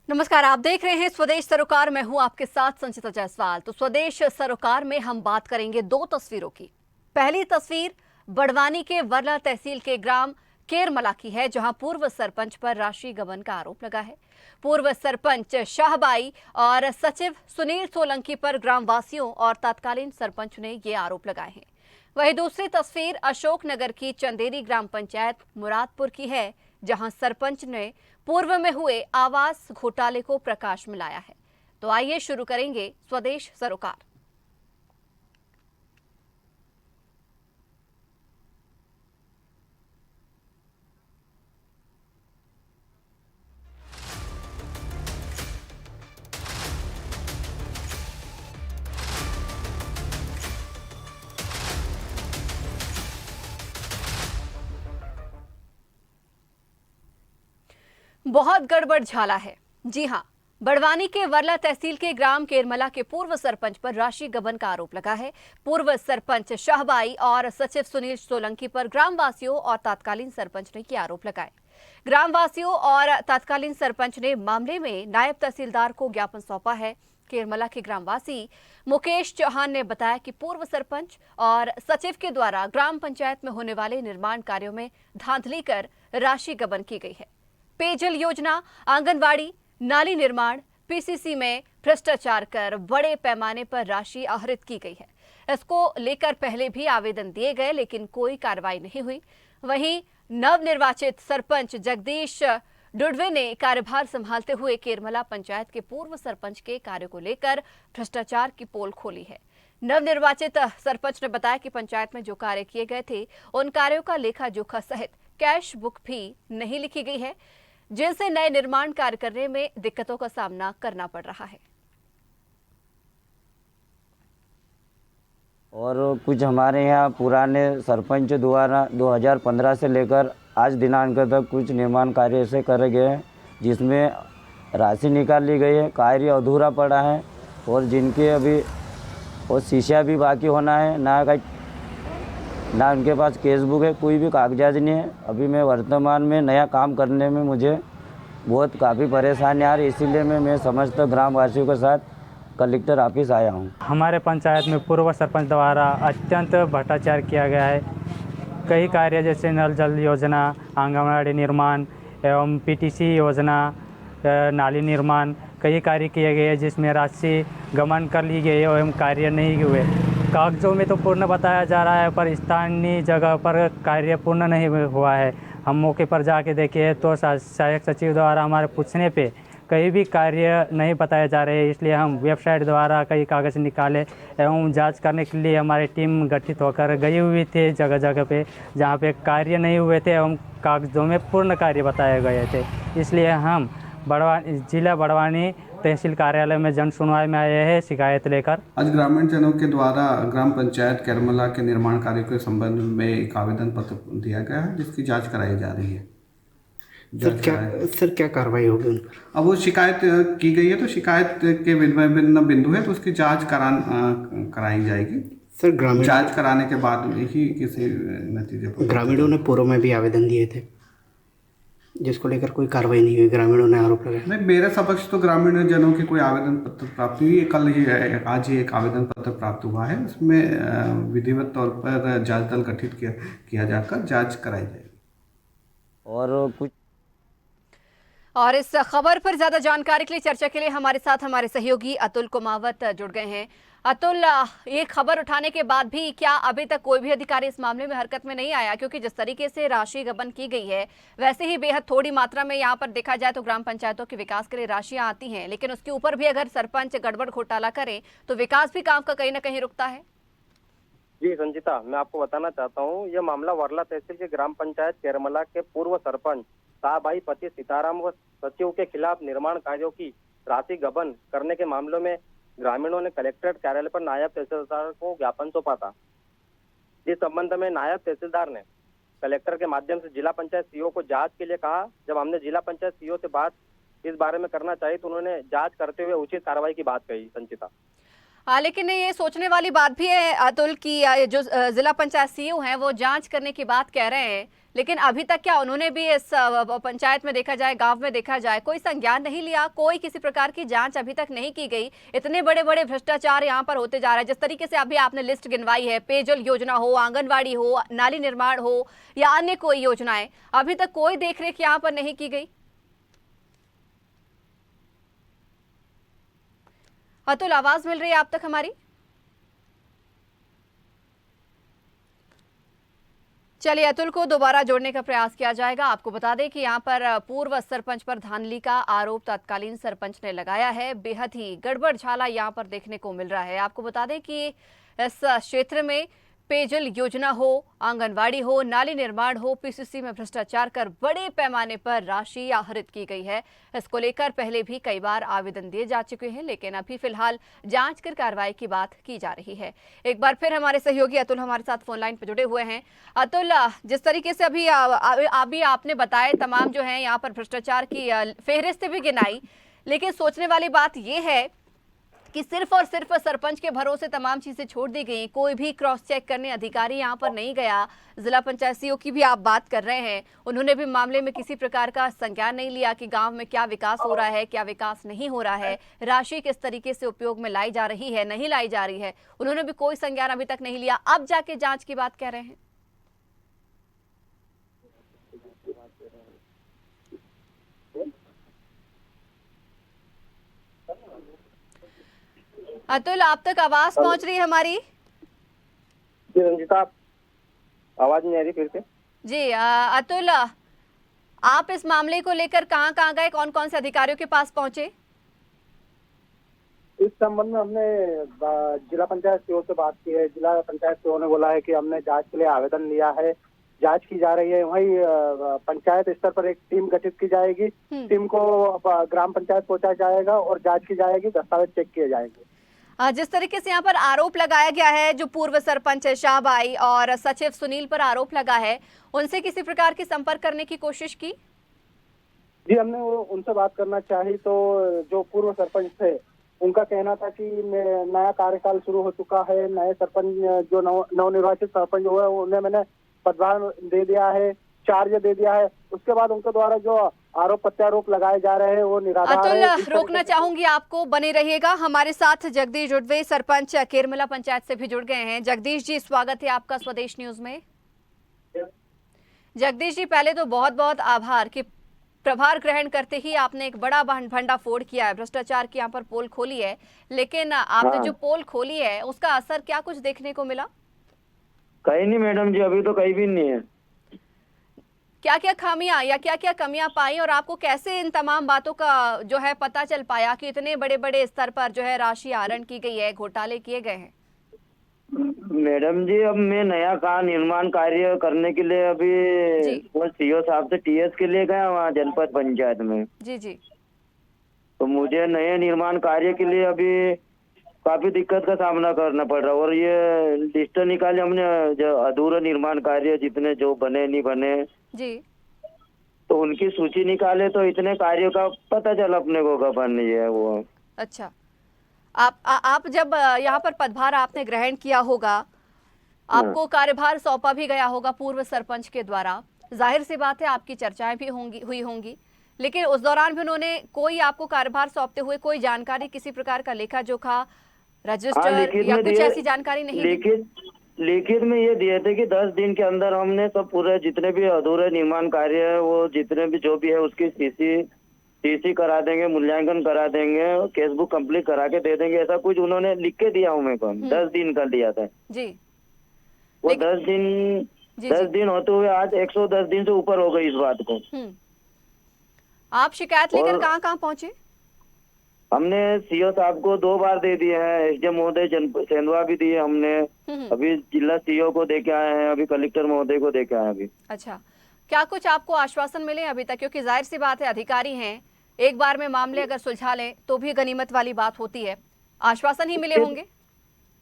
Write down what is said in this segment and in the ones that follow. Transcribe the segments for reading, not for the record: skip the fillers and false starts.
नमस्कार, आप देख रहे हैं स्वदेश सरोकार। मैं हूं आपके साथ संचिता जायसवाल। तो स्वदेश सरोकार में हम बात करेंगे दो तस्वीरों की। पहली तस्वीर बड़वानी के वर्ला तहसील के ग्राम केरमला की है, जहां पूर्व सरपंच पर राशि गबन का आरोप लगा है। पूर्व सरपंच शाहबाई और सचिव सुनील सोलंकी पर ग्रामवासियों और तत्कालीन सरपंच ने ये आरोप लगाए हैं। वहीं दूसरी तस्वीर अशोकनगर की चंदेरी ग्राम पंचायत मुरादपुर की है, जहां सरपंच ने पूर्व में हुए आवास घोटाले को प्रकाश में लाया है। तो आइए शुरू करेंगे स्वदेश सरोकार। बहुत गड़बड़ झाला है। जी हां, बड़वानी के वर्ला तहसील के ग्राम केरमला के पूर्व सरपंच पर राशि गबन का आरोप लगा है। पूर्व सरपंच शाहबाई और सचिव सुनील सोलंकी पर ग्रामवासियों और तत्कालीन सरपंच ने ये आरोप लगाए। ग्रामवासियों और तत्कालीन सरपंच ने मामले में नायब तहसीलदार को ज्ञापन सौंपा है। केरमला के ग्रामवासी मुकेश चौहान ने बताया कि पूर्व सरपंच और सचिव के द्वारा ग्राम पंचायत में होने वाले निर्माण कार्यों में धांधली कर राशि गबन की गई है। पेयजल योजना, आंगनवाड़ी, नाली निर्माण, पीसीसी में भ्रष्टाचार कर बड़े पैमाने पर राशि आहरित की गई है। इसको लेकर पहले भी आवेदन दिए गए, लेकिन कोई कार्रवाई नहीं हुई। वहीं नवनिर्वाचित सरपंच जगदीश डुडवे ने कार्यभार संभालते हुए केरमला पंचायत के पूर्व सरपंच के कार्य को लेकर भ्रष्टाचार की पोल खोली है। नवनिर्वाचित सरपंच ने बताया कि पंचायत में जो कार्य किए गए थे, उन कार्यों का लेखा जोखा सहित कैश बुक भी नहीं लिखी गई है, जिनसे नए निर्माण कार्य करने में दिक्कतों का सामना करना पड़ रहा है। और कुछ हमारे यहाँ पुराने सरपंच द्वारा 2015 से लेकर आज दिनांक तक कुछ निर्माण कार्य ऐसे करे गए हैं जिसमें राशि निकाल ली गई है, कार्य अधूरा पड़ा है और जिनके अभी और शीशा भी बाकी होना है, ना उनके पास केस बुक है, कोई भी कागजात नहीं है। अभी मैं वर्तमान में नया काम करने में मुझे बहुत काफ़ी परेशानी आ रही, इसीलिए मैं समस्त ग्रामवासियों के साथ कलेक्टर ऑफिस आया हूँ। हमारे पंचायत में पूर्व सरपंच द्वारा अत्यंत भ्रष्टाचार किया गया है। कई कार्य जैसे नल जल योजना, आंगनवाड़ी निर्माण एवं पीटीसी योजना, नाली निर्माण, कई कार्य किए गए हैं जिसमें राशि गबन कर ली गई एवं कार्य नहीं हुए। कागजों में तो पूर्ण बताया जा रहा है, पर स्थानीय जगह पर कार्य पूर्ण नहीं हुआ है। हम मौके पर जाके देखे तो सहायक सचिव द्वारा हमारे पूछने पे कहीं भी कार्य नहीं बताए जा रहे हैं, इसलिए हम वेबसाइट द्वारा कई कागज़ निकाले एवं जांच करने के लिए हमारी टीम गठित होकर गई हुई थी जगह जगह पे जहां पे कार्य नहीं हुए थे एवं कागज़ों में पूर्ण कार्य बताए गए थे। इसलिए हम जिला बड़वानी तहसील कार्यालय में जन सुनवाई में आए हैं शिकायत लेकर। आज ग्रामीण जनों के द्वारा ग्राम पंचायत केरमला के निर्माण कार्य के संबंध में एक आवेदन पत्र दिया गया है जिसकी जांच कराई जा रही है। सर क्या कार्रवाई होगी उन पर? अब वो शिकायत की गई है तो शिकायत के विभिन्न बिंदु है तो उसकी जांच कराई जाएगी। सर ग्रामीण जांच कराने के बाद ही किसी नतीजे पर। ग्रामीणों ने पूर्व में भी आवेदन दिए थे जिसको लेकर कोई कार्रवाई नहीं हुई, ग्रामीणों ने आरोप लगाया। नहीं, मेरे समक्ष तो ग्रामीण जनों की कोई आवेदन पत्र प्राप्त हुई है। आज ही एक आवेदन पत्र प्राप्त हुआ है, उसमें विधिवत तौर पर जांच दल गठित किया जाकर जांच कराई जाएगी। और इस खबर पर ज्यादा जानकारी के लिए, चर्चा के लिए हमारे साथ हमारे सहयोगी अतुल कुमावत जुड़ गए हैं। अतुल, ये खबर उठाने के बाद भी क्या अभी तक कोई भी अधिकारी इस मामले में हरकत में नहीं आया? क्योंकि जिस तरीके से राशि गबन की गई है, वैसे ही बेहद थोड़ी मात्रा में यहाँ पर देखा जाए तो ग्राम पंचायतों के विकास के लिए राशियां आती हैं, लेकिन उसके ऊपर भी अगर सरपंच गड़बड़ घोटाला करे तो विकास भी काम का कहीं ना कहीं रुकता है। जी संचिता, मैं आपको बताना चाहता हूँ, यह मामला वर्ला तहसील के ग्राम पंचायत केरमला के पूर्व सरपंच साहबाई पति सीताराम व सचिव के खिलाफ निर्माण कार्यों की राशि गबन करने के मामलों में ग्रामीणों ने कलेक्ट्रेट कार्यालय पर नायब तहसीलदार को ज्ञापन सौंपा था। इस संबंध में नायब तहसीलदार ने कलेक्टर के माध्यम से जिला पंचायत सीईओ को जांच के लिए कहा। जब हमने जिला पंचायत सीईओ से बात इस बारे में करना चाहिए तो उन्होंने जांच करते हुए उचित कार्रवाई की बात कही। संचिता, लेकिन ये सोचने वाली बात भी है अतुल की जो जिला पंचायत सीईओ हैं वो जांच करने की बात कह रहे हैं, लेकिन अभी तक क्या उन्होंने भी इस पंचायत में देखा जाए, गांव में देखा जाए, कोई संज्ञान नहीं लिया, कोई किसी प्रकार की जांच अभी तक नहीं की गई। इतने बड़े बड़े भ्रष्टाचार यहाँ पर होते जा रहा है। जिस तरीके से अभी आपने लिस्ट गिनवाई है, पेयजल योजना हो, आंगनवाड़ी हो, नाली निर्माण हो या अन्य कोई योजनाएं, अभी तक कोई देखरेख यहाँ पर नहीं की गई। अतुल, आवाज मिल रही है आप तक हमारी? चलिए, अतुल को दोबारा जोड़ने का प्रयास किया जाएगा। आपको बता दें कि यहाँ पर पूर्व सरपंच पर धांधली का आरोप तत्कालीन सरपंच ने लगाया है। बेहद ही गड़बड़ झाला यहाँ पर देखने को मिल रहा है। आपको बता दें कि इस क्षेत्र में पेयजल योजना हो, आंगनवाड़ी हो, नाली निर्माण हो, पीसीसी में भ्रष्टाचार कर बड़े पैमाने पर राशि आहरित की गई है। इसको लेकर पहले भी कई बार आवेदन दिए जा चुके हैं, लेकिन अभी फिलहाल जांच कर कार्रवाई की बात की जा रही है। एक बार फिर हमारे सहयोगी अतुल हमारे साथ फोन लाइन पर जुड़े हुए हैं। अतुल, जिस तरीके से अभी आपने बताए तमाम जो है यहाँ पर भ्रष्टाचार की फेहरिस्त भी गिनाई, लेकिन सोचने वाली बात यह है कि सिर्फ और सिर्फ सरपंच के भरोसे तमाम चीजें छोड़ दी गई। कोई भी क्रॉस चेक करने अधिकारी यहाँ पर नहीं गया। जिला पंचायत सीईओ की भी आप बात कर रहे हैं, उन्होंने भी मामले में किसी प्रकार का संज्ञान नहीं लिया कि गांव में क्या विकास हो रहा है, क्या विकास नहीं हो रहा है, राशि किस तरीके से उपयोग में लाई जा रही है, नहीं लाई जा रही है, उन्होंने भी कोई संज्ञान अभी तक नहीं लिया। अब जाके जांच की बात कह रहे हैं। अतुल, आप तक आवाज पहुंच रही है हमारी? जी रंजिता, आवाज नहीं आ रही फिर से? जी अतुल, आप इस मामले को लेकर कहां गए, कौन कौन से अधिकारियों के पास पहुंचे? इस संबंध में हमने जिला पंचायत सीईओ से बात की है। जिला पंचायत सीईओ ने बोला है कि हमने जांच के लिए आवेदन लिया है, जांच की जा रही है। वही पंचायत स्तर पर एक टीम गठित की जाएगी, टीम को ग्राम पंचायत पहुंचाया जाएगा और जांच की जाएगी, दस्तावेज चेक किए जाएंगे। जिस तरीके से यहाँ पर आरोप लगाया गया है, जो पूर्व सरपंच है शाहबाई और सचिव सुनील पर आरोप लगा है, उनसे किसी प्रकार की संपर्क करने की कोशिश की? जी, हमने उनसे बात करना चाही तो जो पूर्व सरपंच थे उनका कहना था कि नया कार्यकाल शुरू हो चुका है, नए सरपंच जो नवनिर्वाचित सरपंच हुए उन्हें मैंने पदभार दे दिया है, चार्ज दे दिया है। उसके बाद उनके द्वारा जो आरोप प्रत्यारोप लगाए जा रहे हैं वो निराधार है। अतुल, रोकना चाहूंगी आपको, बने रहिएगा हमारे साथ। जगदीश जुड़वे सरपंच केरमला पंचायत से भी जुड़ गए हैं। जगदीश जी, स्वागत है आपका स्वदेश न्यूज में। जगदीश जी, पहले तो बहुत बहुत आभार कि प्रभार ग्रहण करते ही आपने एक बड़ा भंडाफोड़ किया है, भ्रष्टाचार की यहाँ पर पोल खोली है। लेकिन आपने जो पोल खोली है उसका असर क्या कुछ देखने को मिला? कहीं नहीं मैडम जी, अभी तो कहीं भी नहीं है। क्या क्या खामियां या क्या क्या कमियां पाई, और आपको कैसे इन तमाम बातों का जो है पता चल पाया कि इतने बड़े बड़े स्तर पर जो है राशि आहरण की गई है, घोटाले किए गए हैं? मैडम जी, अब मैं नया निर्माण कार्य करने के लिए अभी वो सीईओ साहब से टीएस के लिए गया वहाँ जनपद पंचायत में। जी जी। तो मुझे नए निर्माण कार्य के लिए अभी काफी दिक्कत का सामना करना पड़ रहा है। और ये लिस्ट निकाले हमने, जो अधूरा निर्माण कार्य जितने जो बने नहीं बने जी, तो उनकी सूची निकाले तो इतने कार्यों का पता चला अपने को कब नहीं है वो। अच्छा, आप जब यहाँ पर पदभार आपने ग्रहण किया होगा, आपको कार्यभार सौंपा भी गया होगा पूर्व सरपंच के द्वारा, जाहिर सी बात है आपकी चर्चाएं भी हुई होंगी, लेकिन उस दौरान भी उन्होंने कोई आपको कार्यभार सौंपते हुए कोई जानकारी, किसी प्रकार का लेखा जोखा, रजिस्टर या कुछ ऐसी जानकारी नहीं दी? लिखित में ये दिए थे कि 10 दिन के अंदर हमने सब पूरे जितने भी अधूरे निर्माण कार्य है वो जितने भी जो भी है उसकी सीसी करा देंगे, मूल्यांकन करा देंगे, केस बुक कंप्लीट करा के दे देंगे। ऐसा कुछ उन्होंने लिख के दिया हमें को, 10 दिन का दिया था जी। वो 10 दिन होते हुए आज 110 दिन से ऊपर हो गई इस बात को। आप शिकायत लेकर कहाँ पहुंचे? हमने सीईओ साहब को 2 बार दे दिए हैं, एसडीएम महोदय सेंधवा भी दिए हमने, अभी जिला सीईओ को दे के आए हैं, अभी कलेक्टर महोदय को दे के आए अभी। अच्छा, क्या कुछ आपको आश्वासन मिले अभी तक? क्योंकि जाहिर सी बात है अधिकारी हैं, एक बार में मामले अगर सुलझा लें तो भी गनीमत वाली बात होती है। आश्वासन ही मिले होंगे?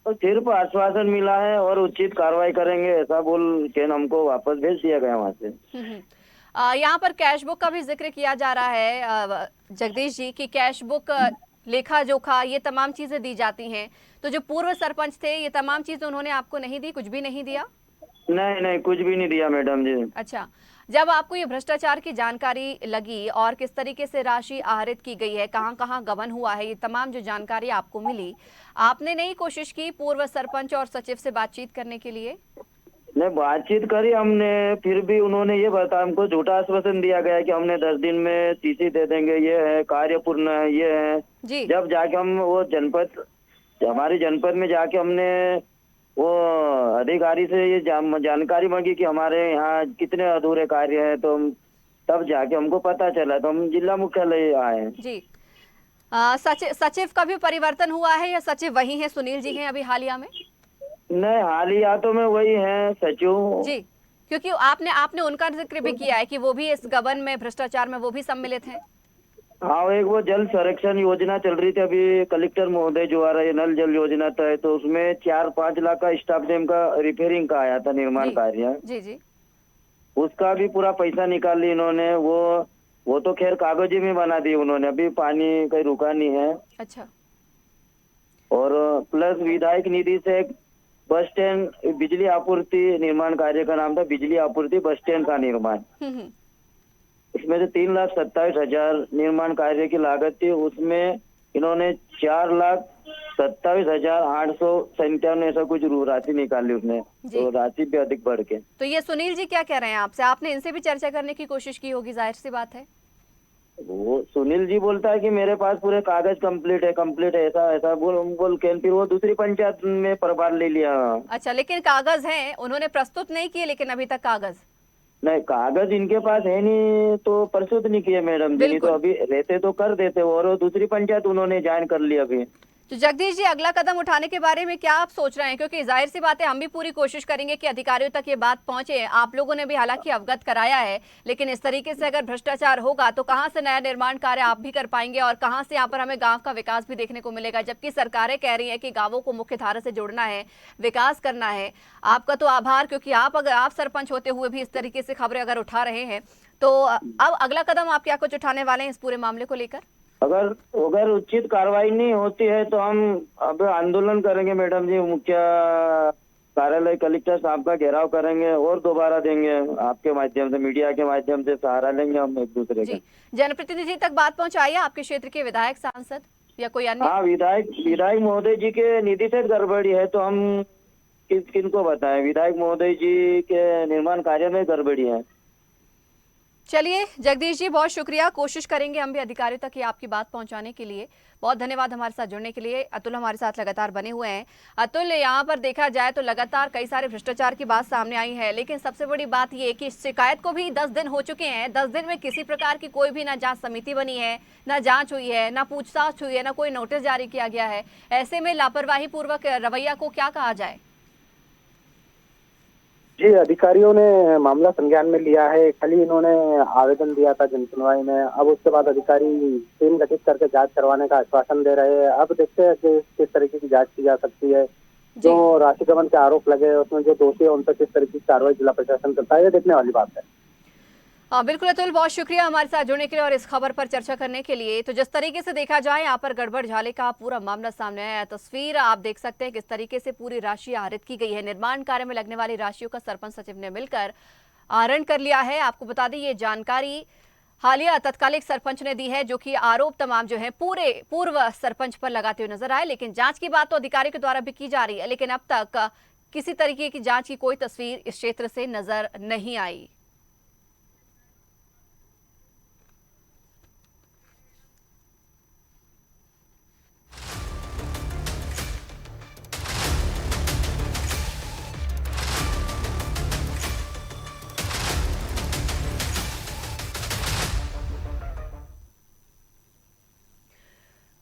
तो सिर्फ आश्वासन मिला है और उचित कार्रवाई करेंगे ऐसा बोल के हमको वापस भेज दिया गया वहाँ से। यहाँ पर कैश बुक का भी जिक्र किया जा रहा है जगदीश जी की कैश बुक, लेखा जोखा, ये तमाम चीजें दी जाती हैं। तो जो पूर्व सरपंच थे ये तमाम चीजें उन्होंने आपको नहीं दी, कुछ भी नहीं दिया? नहीं नहीं, कुछ भी नहीं दिया मैडम जी। अच्छा, जब आपको ये भ्रष्टाचार की जानकारी लगी और किस तरीके से राशि आहरित की गई है, कहां कहां गबन हुआ है, ये तमाम जो जानकारी आपको मिली, आपने नहीं कोशिश की पूर्व सरपंच और सचिव से बातचीत करने के लिए? नहीं, बातचीत करी हमने, फिर भी उन्होंने ये बताया, हमको झूठा आश्वासन दिया गया कि हमने 10 दिन में टीसी दे देंगे, ये है कार्य पूर्ण है, ये है। जी जब जाके हम वो हमारी जनपद में जाके हमने वो अधिकारी से ये जानकारी मांगी कि हमारे यहाँ कितने अधूरे कार्य हैं, तो तब जाके हमको पता चला, तो हम जिला मुख्यालय आए। जी। सचिव का भी परिवर्तन हुआ है या सचिव वही है, सुनील जी हैं अभी हालिया में? नहीं, हालिया तो में वही है सचिव। जी, क्योंकि आपने आपने उनका जिक्र भी किया है कि वो भी इस गबन में, भ्रष्टाचार में वो भी सम्मिलित हैं। हाँ, एक वो जल संरक्षण योजना चल रही थी अभी कलेक्टर महोदय द्वारा, ये नल जल योजना है, तो उसमें 4-5 लाख का स्टाफ डैम का रिपेयरिंग का आया था निर्माण जी कार्य, जी जी। उसका भी पूरा पैसा निकाल ली इन्होंने। वो तो खैर कागजी में बना दी उन्होंने, अभी पानी कहीं रुका नहीं है। अच्छा और प्लस विधायक निधि से एक बस स्टैंड बिजली आपूर्ति निर्माण कार्य का नाम था, बिजली आपूर्ति बस स्टैंड का निर्माण, हम्म। इसमें से 3,27,000 निर्माण कार्य की लागत थी, उसमें इन्होंने 4,27,897 ऐसा कुछ राशि निकाली उसने, जी। तो राशि भी अधिक बढ़ के। तो ये सुनील जी क्या कह रहे हैं आपसे? आपने इनसे भी चर्चा करने की कोशिश की होगी, जाहिर सी बात है। वो सुनील जी बोलता है कि मेरे पास पूरे कागज कंप्लीट है, ऐसा ऐसा बोल के फिर वो दूसरी पंचायत में प्रभार ले लिया। अच्छा, लेकिन कागज हैं, उन्होंने प्रस्तुत नहीं किए लेकिन अभी तक कागज? नहीं, कागज इनके पास है नहीं तो प्रस्तुत नहीं किए मैडम जी, नहीं तो बिल्कुल। अभी रहते तो कर देते, और वो दूसरी पंचायत उन्होंने ज्वाइन कर ली अभी। तो जगदीश जी, अगला कदम उठाने के बारे में क्या आप सोच रहे हैं? क्योंकि जाहिर सी बात है, हम भी पूरी कोशिश करेंगे कि अधिकारियों तक ये बात पहुंचे। आप लोगों ने भी हालांकि अवगत कराया है, लेकिन इस तरीके से अगर भ्रष्टाचार होगा तो कहां से नया निर्माण कार्य आप भी कर पाएंगे और कहां से यहाँ पर हमें गांव का विकास भी देखने को मिलेगा, जबकि सरकारें कह रही हैं कि गांवों को मुख्य धारा से जोड़ना है, विकास करना है। आपका तो आभार, क्योंकि अगर आप सरपंच होते हुए भी इस तरीके से खबरें अगर उठा रहे हैं, तो अब अगला कदम आप क्या कुछ उठाने वाले हैं इस पूरे मामले को लेकर? अगर उचित कार्रवाई नहीं होती है तो हम अब आंदोलन करेंगे मैडम जी, मुख्य कार्यालय कलेक्टर साहब का घेराव करेंगे और दोबारा देंगे, आपके माध्यम से, मीडिया के माध्यम से सहारा लेंगे हम एक दूसरे का। जनप्रतिनिधि तक बात पहुंचाइए, आपके क्षेत्र के विधायक, सांसद या कोई अन्य? हाँ, विधायक महोदय जी के निधि से गड़बड़ी है तो हम किनको बताएं, विधायक महोदय जी के निर्माण कार्य में गड़बड़ी है। चलिए जगदीश जी, बहुत शुक्रिया, कोशिश करेंगे हम भी अधिकारियों तक ये आपकी बात पहुंचाने के लिए। बहुत धन्यवाद हमारे साथ जुड़ने के लिए। अतुल हमारे साथ लगातार बने हुए हैं। अतुल, यहाँ पर देखा जाए तो लगातार कई सारे भ्रष्टाचार की बात सामने आई है, लेकिन सबसे बड़ी बात ये कि शिकायत को भी 10 दिन हो चुके हैं। 10 दिन में किसी प्रकार की कोई भी ना जांच समिति बनी है, ना जांच हुई है, ना पूछताछ हुई है, ना कोई नोटिस जारी किया गया है। ऐसे में लापरवाही पूर्वक रवैया को क्या कहा जाए? जी, अधिकारियों ने मामला संज्ञान में लिया है। कल ही इन्होंने आवेदन दिया था जनसुनवाई में। अब उसके बाद अधिकारी टीम गठित करके जांच करवाने का आश्वासन दे रहे हैं। अब देखते हैं कि किस तरीके की जांच की जा सकती है। जो राशि गबन के आरोप लगे उसमें जो दोषी है उन पर किस तरीके की कार्रवाई जिला प्रशासन करता है, ये देखने वाली बात है। बिल्कुल अतुल, बहुत शुक्रिया हमारे साथ जुड़ने के लिए और इस खबर पर चर्चा करने के लिए। तो जिस तरीके से देखा जाए, यहाँ पर गड़बड़ झाले का पूरा मामला सामने आया है। तस्वीर आप देख सकते हैं किस तरीके से पूरी राशि आहरित की गई है। निर्माण कार्य में लगने वाली राशियों का सरपंच सचिव ने मिलकर आहरण कर लिया है। आपको बता दें, ये जानकारी हालिया तत्कालिक सरपंच ने दी है, जो कि आरोप तमाम जो है पूरे पूर्व सरपंच पर लगाते हुए नजर आए। लेकिन जांच की बात तो अधिकारियों के द्वारा भी की जा रही है, लेकिन अब तक किसी तरीके की जांच की कोई तस्वीर इस क्षेत्र से नजर नहीं आई।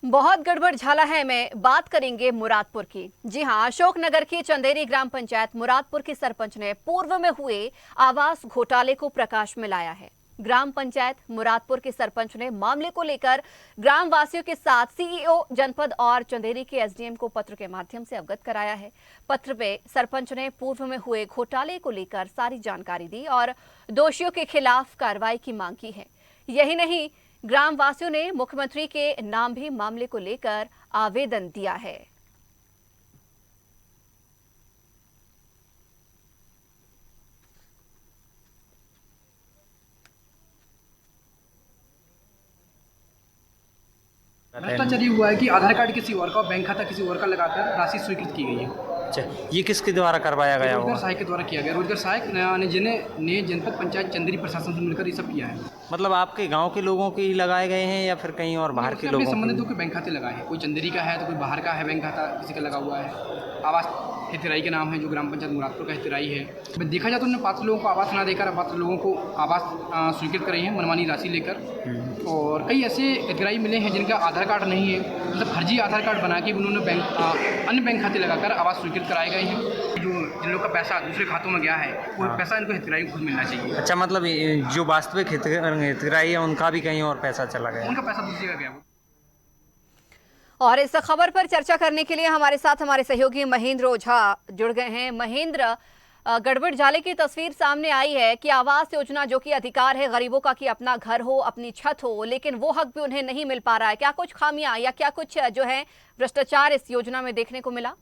बहुत गड़बड़ झाला है में बात करेंगे मुरादपुर की। जी हां, अशोकनगर की चंदेरी ग्राम पंचायत मुरादपुर की सरपंच ने पूर्व में हुए आवास घोटाले को प्रकाश में लाया है। ग्राम पंचायत मुरादपुर के सरपंच ने मामले को लेकर ग्राम वासियों के साथ सीईओ जनपद और चंदेरी के एसडीएम को पत्र के माध्यम से अवगत कराया है। पत्र में सरपंच ने पूर्व में हुए घोटाले को लेकर सारी जानकारी दी और दोषियों के खिलाफ कार्रवाई की मांग की है। यही नहीं, ग्राम वासियों ने मुख्यमंत्री के नाम भी मामले को लेकर आवेदन दिया है। भ्रष्टाचार ये हुआ है कि आधार कार्ड किसी और का और बैंक खाता किसी और का लगाकर राशि स्वीकृत की गई है। अच्छा, ये किसके द्वारा करवाया गया रोजगार होगा? सहायक के द्वारा किया गया। रोजगार सहायक ने जनपद पंचायत चंदेरी प्रशासन से मिलकर ये सब किया है। मतलब आपके गांव के लोगों के ही लगाए गए हैं या फिर कहीं और बाहर के अपने लोगों संबंधितों के बैंक खाते लगाए हैं। कोई चंदेरी का है तो कोई बाहर का है बैंक खाता किसी का लगा हुआ है। आवास हितराई के नाम है जो ग्राम पंचायत मुरादपुर का हितराई है। अब देखा जाए तो उन्होंने पात्र लोगों को आवास ना देकर अपात्र लोगों को आवास स्वीकृत कराई है मनमानी राशि लेकर। और कई ऐसे हितराई मिले हैं जिनका आधार कार्ड नहीं है, मतलब फर्जी आधार कार्ड बना के उन्होंने अन्य बैंक खाते लगाकर आवास स्वीकृत कराए गए हैं। जिन लोग का पैसा दूसरे खातों में गया है वो पैसा इनको हितराई को खुद मिलना चाहिए। अच्छा, मतलब जो वास्तविक हितग्राही है उनका भी कहीं और पैसा चला गया? उनका पैसा दूसरी जगह गया। और इस खबर पर चर्चा करने के लिए हमारे साथ हमारे सहयोगी महेंद्र ओझा जुड़ गए हैं। महेंद्र, गड़बड़ जाले की तस्वीर सामने आई है कि आवास योजना जो कि अधिकार है गरीबों का कि अपना घर हो, अपनी छत हो, लेकिन वो हक भी उन्हें नहीं मिल पा रहा है। क्या कुछ खामियां या क्या कुछ जो है भ्रष्टाचार इस योजना में देखने को मिला?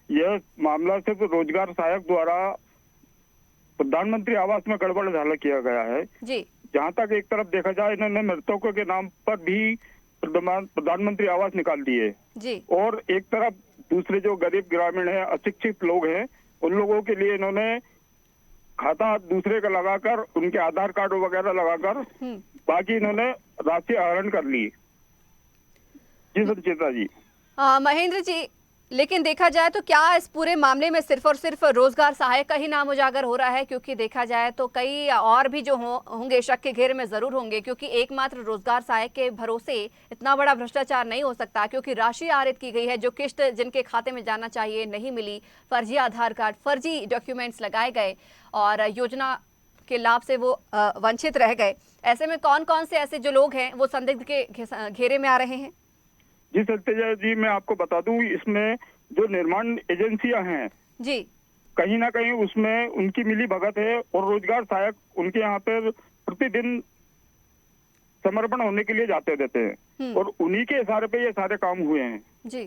यह मामला सिर्फ रोजगार सहायक द्वारा प्रधानमंत्री आवास में गड़बड़ झाला किया गया है जी। जहां तक एक तरफ देखा जाए इन्होंने मृतकों के नाम पर भी प्रधानमंत्री आवास निकाल दिए जी, और एक तरफ दूसरे जो गरीब ग्रामीण है, अशिक्षित लोग हैं, उन लोगों के लिए इन्होंने खाता दूसरे का लगाकर उनके आधार कार्ड वगैरह लगाकर बाकी इन्होंने राशि आहरण कर ली। जी संचिता जी। महेंद्र जी, लेकिन देखा जाए तो क्या इस पूरे मामले में सिर्फ और सिर्फ रोजगार सहायक का ही नाम उजागर हो रहा है? क्योंकि देखा जाए तो कई और भी जो होंगे शक के घेरे में जरूर होंगे, क्योंकि एकमात्र रोजगार सहायक के भरोसे इतना बड़ा भ्रष्टाचार नहीं हो सकता, क्योंकि राशि आरित की गई है जो किस्त जिनके खाते में जाना चाहिए नहीं मिली, फर्जी आधार कार्ड, फर्जी डॉक्यूमेंट्स लगाए गए और योजना के लाभ से वो वंचित रह गए। ऐसे में कौन कौन से ऐसे जो लोग हैं वो संदिग्ध के घेरे में आ रहे हैं? जी सत्यजा जी, मैं आपको बता दूं इसमें जो निर्माण एजेंसियां हैं जी, कहीं ना कहीं उसमें उनकी मिली भगत है और रोजगार सहायक उनके यहाँ पे प्रतिदिन समर्पण होने के लिए जाते रहते हैं और उन्हीं के इशारे पे ये सारे काम हुए हैं जी।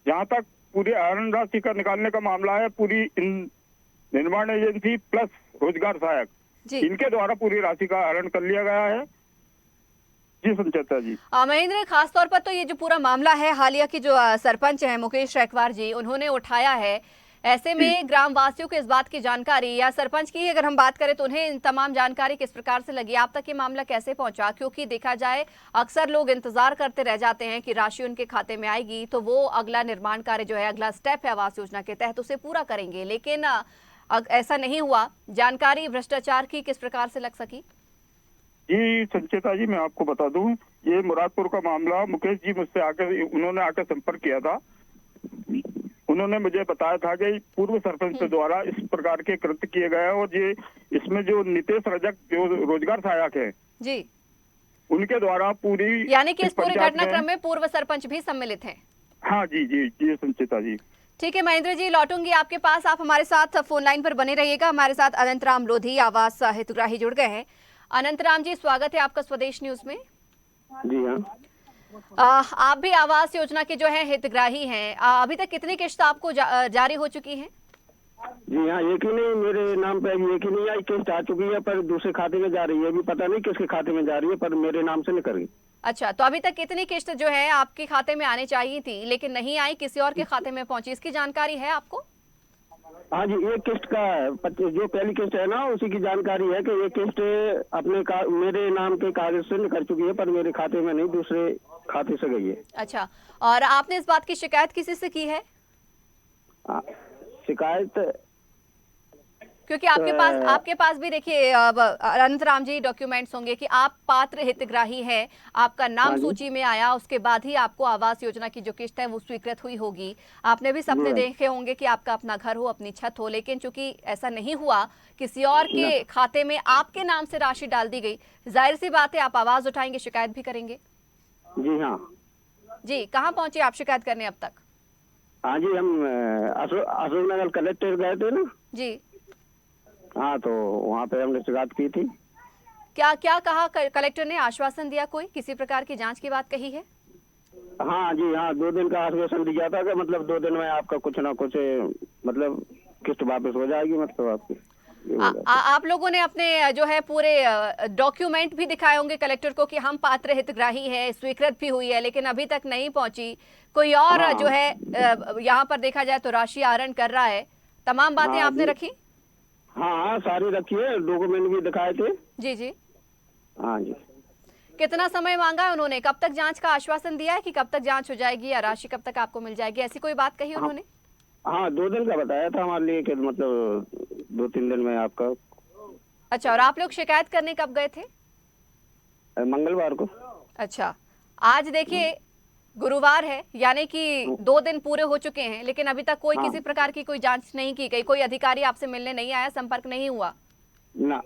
जहाँ तक पूरी आहरण राशि का निकालने का मामला है, पूरी निर्माण एजेंसी प्लस रोजगार सहायक इनके द्वारा पूरी राशि का आहरण कर लिया गया है। जी संचिता जी। महेंद्र, खास तौर पर तो ये जो पूरा मामला है हालिया की जो सरपंच है मुकेश रैकवार जी उन्होंने उठाया है, ऐसे में ग्राम वासियों को इस बात की जानकारी या सरपंच की अगर हम बात करें तो उन्हें इन तमाम जानकारी किस प्रकार से लगी, आप तक ये मामला कैसे पहुंचा? क्योंकि देखा जाए अक्सर लोग इंतजार करते रह जाते हैं कि राशि उनके खाते में आएगी तो वो अगला निर्माण कार्य जो है, अगला स्टेप है आवास योजना के तहत उसे पूरा करेंगे, लेकिन ऐसा नहीं हुआ। जानकारी भ्रष्टाचार की किस प्रकार से लग सकी? जी संचिता जी, मैं आपको बता दूं ये मुरादपुर का मामला मुकेश जी मुझसे उन्होंने आकर संपर्क किया था। उन्होंने मुझे बताया था कि पूर्व सरपंच के द्वारा इस प्रकार के कृत्य किए गए और ये इसमें जो नितेश रजक जो रोजगार सहायक है जी उनके द्वारा पूरी, यानी कि इस पूरे घटनाक्रम में पूर्व सरपंच भी सम्मिलित हैं। हाँ जी जी जी संचिता जी। ठीक है महेंद्र जी, लौटूंगी आपके पास, आप हमारे साथ फोन लाइन पर बने रहिएगा। हमारे साथ अनंतराम लोधी आवास हितग्राही जुड़ गए हैं। अनंतराम जी, स्वागत है आपका स्वदेश न्यूज में। जी हाँ, आप भी आवास योजना के जो है हितग्राही हैं, अभी तक कितनी किस्त आपको जारी हो चुकी है? जी हाँ, एक ही नहीं, मेरे नाम पे एक ही नहीं आई, किस्त आ चुकी है पर दूसरे खाते में जा रही है। अभी पता नहीं किसके खाते में जा रही है पर मेरे नाम से निकल गई। अच्छा, तो अभी तक कितनी किस्त जो है आपके खाते में आने चाहिए थी लेकिन नहीं आई, किसी और के खाते में पहुंची, इसकी जानकारी है आपको? हाँ जी, एक किस्त का जो पहली किस्त है ना उसी की जानकारी है कि ये किस्त अपने मेरे नाम के कागज से निकल चुकी है पर मेरे खाते में नहीं, दूसरे खाते से गई है। अच्छा, और आपने इस बात की शिकायत किसी से की है? शिकायत क्योंकि आपके पास भी देखिए अनंतराम जी डॉक्यूमेंट्स होंगे कि आप पात्र हितग्राही हैं, आपका नाम सूची में आया, उसके बाद ही आपको आवास योजना की जो किस्त है वो स्वीकृत हुई होगी। आपने भी सपने देखे होंगे कि आपका अपना घर हो, अपनी छत हो, लेकिन चूंकि ऐसा नहीं हुआ, किसी और के खाते में आपके नाम से राशि डाल दी गई, जाहिर सी बात है आप आवाज उठाएंगे, शिकायत भी करेंगे। जी हाँ जी, कहाँ पहुंचे आप शिकायत करने अब तक? हाँ जी, हम अशोक नगर कलेक्टर गए थे ना जी। हाँ, तो वहाँ पे हमने शिकायत की थी। क्या क्या कहा कलेक्टर ने? आश्वासन दिया, कोई किसी प्रकार की जांच की बात कही है? हाँ जी हाँ, 2 दिन का आश्वासन दिया था कि मतलब 2 दिन में आपका कुछ ना कुछ मतलब किस्त वापस हो जाएगी, मतलब आपकी। आप लोगों ने अपने जो है पूरे डॉक्यूमेंट भी दिखाए होंगे कलेक्टर को कि हम पात्र हितग्राही है, स्वीकृत भी हुई है, लेकिन अभी तक नहीं पहुंची। कोई और जो है यहाँ पर देखा जाए तो राशि आहरण कर रहा है, तमाम बातें आपने रखी? हाँ, सारी रखी है, डॉक्यूमेंट भी दिखाए थे। जी जी। हाँ जी। कितना समय मांगा है उन्होंने? कब तक जांच का आश्वासन दिया है कि कब तक जांच हो जाएगी या राशि कब तक आपको मिल जाएगी, ऐसी कोई बात कही उन्होंने? हाँ, 2 दिन का बताया था हमारे लिए कि मतलब 2-3 दिन में आपका। अच्छा, और आप लोग शिकायत करने कब गए थे? मंगलवार को। अच्छा, आज देखिए गुरुवार है, यानी कि 2 दिन पूरे हो चुके हैं, लेकिन अभी तक कोई किसी प्रकार की कोई जांच नहीं की गई, कोई अधिकारी आपसे मिलने नहीं आया, संपर्क नहीं हुआ? ना।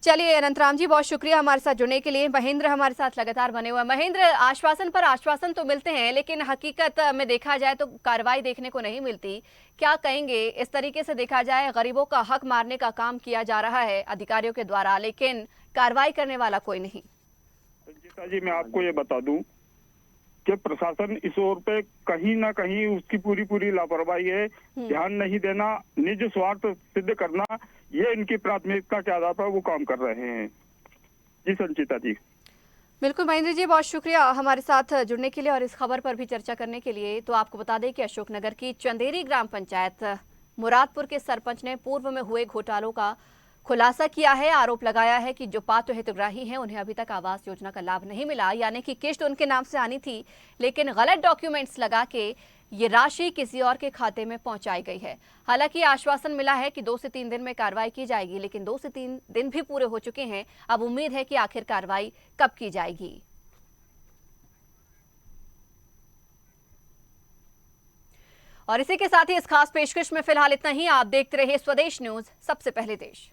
चलिए अनंतराम जी, बहुत शुक्रिया हमारे साथ जुड़ने के लिए। महेंद्र हमारे साथ लगातार बने हुए हैं। महेंद्र, आश्वासन पर आश्वासन तो मिलते हैं, लेकिन हकीकत में देखा जाए तो कार्रवाई देखने को नहीं मिलती। क्या कहेंगे? इस तरीके से देखा जाए गरीबों का हक मारने का काम किया जा रहा है अधिकारियों के द्वारा, लेकिन कार्रवाई करने वाला कोई नहीं। संजीता जी, मैं आपको ये बता दूं कि प्रशासन इस ओर पे कहीं ना कहीं उसकी पूरी लापरवाही है। ध्यान नहीं देना, निज स्वार्थ सिद्ध करना, ये इनकी प्राथमिकता के आधार पर वो काम कर रहे हैं। जी संचिता जी। बिल्कुल महेंद्र जी, बहुत शुक्रिया हमारे साथ जुड़ने के लिए और इस खबर पर भी चर्चा करने के लिए। तो आपको बता दें कि अशोकनगर की चंदेरी ग्राम पंचायत मुरादपुर के सरपंच ने पूर्व में हुए घोटालों का खुलासा किया है। आरोप लगाया है कि जो पात्र हितग्राही हैं उन्हें अभी तक आवास योजना का लाभ नहीं मिला, यानी कि किस्त उनके नाम से आनी थी, लेकिन गलत डॉक्यूमेंट्स लगा के ये राशि किसी और के खाते में पहुंचाई गई है। हालांकि आश्वासन मिला है कि 2 से 3 दिन में कार्रवाई की जाएगी, लेकिन 2 से 3 दिन भी पूरे हो चुके हैं। अब उम्मीद है कि आखिर कार्रवाई कब की जाएगी। और इसी के साथ ही इस खास पेशकश में फिलहाल इतना ही। आप देखते रहिए स्वदेश न्यूज, सबसे पहले देश।